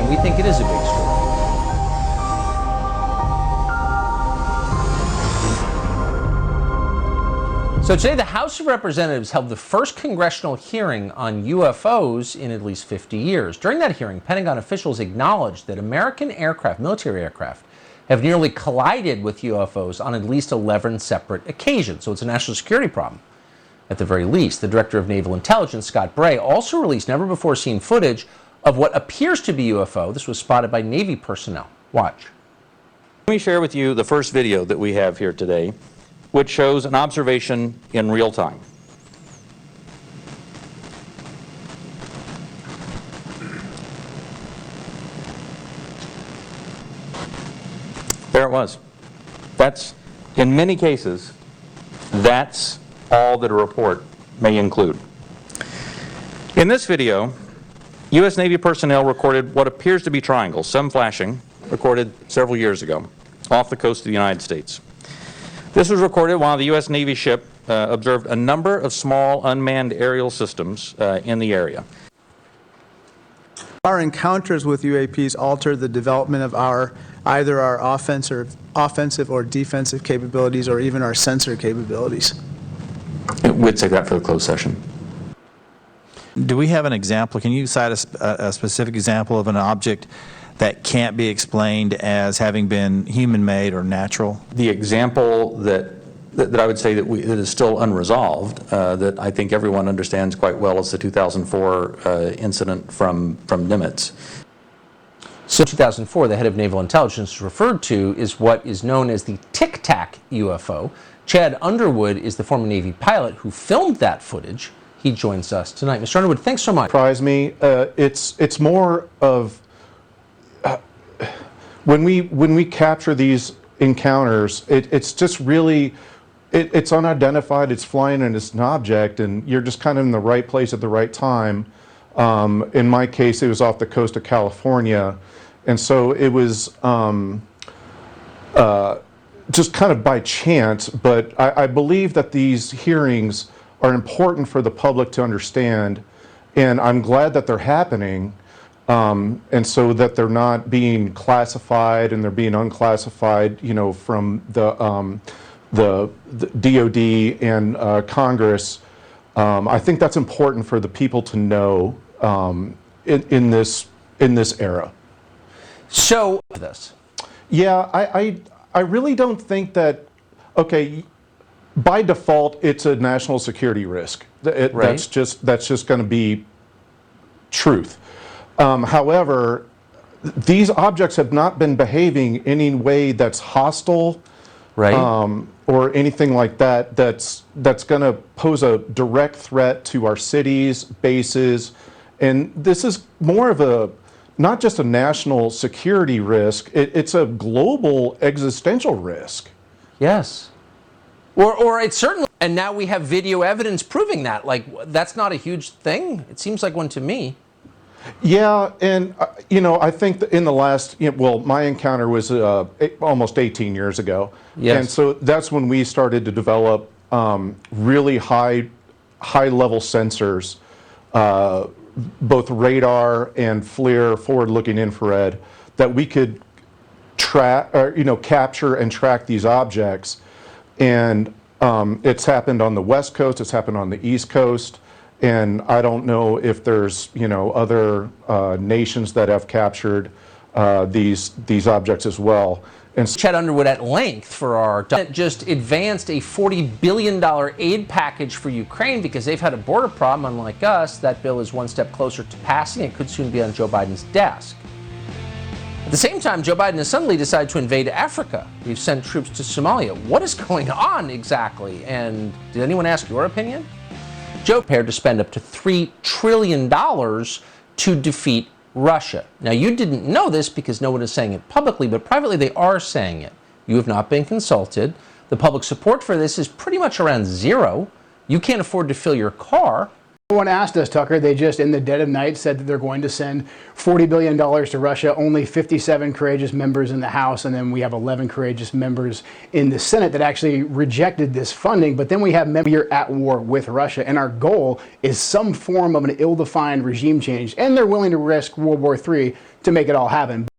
and we think it is a big story. So today, the House of Representatives held the first congressional hearing on UFOs in at least 50 years. During that hearing, Pentagon officials acknowledged that American aircraft, military aircraft, have nearly collided with UFOs on at least 11 separate occasions. So it's a national security problem, at the very least. The Director of Naval Intelligence, Scott Bray, also released never-before-seen footage of what appears to be UFO. This was spotted by Navy personnel. Watch. Let me share with you the first video that we have here today, which shows an observation in real time. There it was. That's, in many cases, that's all that a report may include. In this video, U.S. Navy personnel recorded what appears to be triangles, some flashing, recorded several years ago, off the coast of the United States. This was recorded while the U.S. Navy ship observed a number of small unmanned aerial systems in the area. Our encounters with UAPs alter the development of either our offensive or defensive capabilities, or even our sensor capabilities. We'd say that for the closed session. Do we have an example? Can you cite a specific example of an object that can't be explained as having been human-made or natural? The example that I would say that is still unresolved, that I think everyone understands quite well, is the 2004 incident from Nimitz. So 2004, the head of Naval Intelligence referred to is what is known as the Tic Tac UFO. Chad Underwood is the former Navy pilot who filmed that footage. He joins us tonight. Mr. Underwood, thanks so much. Surprise me. It's more of when we capture these encounters, it's just really, it's unidentified, it's flying and it's an object, and you're just kind of in the right place at the right time. In my case, it was off the coast of California, and so it was just kind of by chance, but I believe that these hearings are important for the public to understand, and I'm glad that they're happening. And so that they're not being classified and they're being unclassified, you know, from the DOD and Congress. I think that's important for the people to know in this era. So this. Yeah, I really don't think that. Okay, by default, it's a national security risk. Right. That's just going to be truth. However, these objects have not been behaving in any way that's hostile, right, or anything like that. That's going to pose a direct threat to our cities, bases, and this is more of a not just a national security risk. It's a global existential risk. Yes. Or it's certainly, and now we have video evidence proving that. Like, that's not a huge thing. It seems like one to me. Yeah, and you know, I think that in the last, well, my encounter was almost 18 years ago. Yes. And so that's when we started to develop really high level sensors, both radar and FLIR, forward-looking infrared, that we could track, or, capture and track these objects. And it's happened on the West Coast, it's happened on the East Coast. And I don't know if there's, other nations that have captured these objects as well. And Chad Underwood at length for our just advanced a $40 billion aid package for Ukraine because they've had a border problem, unlike us. That bill is one step closer to passing. It could soon be on Joe Biden's desk. At the same time, Joe Biden has suddenly decided to invade Africa. We've sent troops to Somalia. What is going on exactly? And did anyone ask your opinion? Joe prepared to spend up to $3 trillion to defeat Russia. Now, you didn't know this because no one is saying it publicly, but privately they are saying it. You have not been consulted. The public support for this is pretty much around zero. You can't afford to fill your car. No one asked us, Tucker. They just, in the dead of night, said that they're going to send $40 billion to Russia, only 57 courageous members in the House, and then we have 11 courageous members in the Senate that actually rejected this funding. But then we have members here at war with Russia, and our goal is some form of an ill-defined regime change, and they're willing to risk World War III to make it all happen.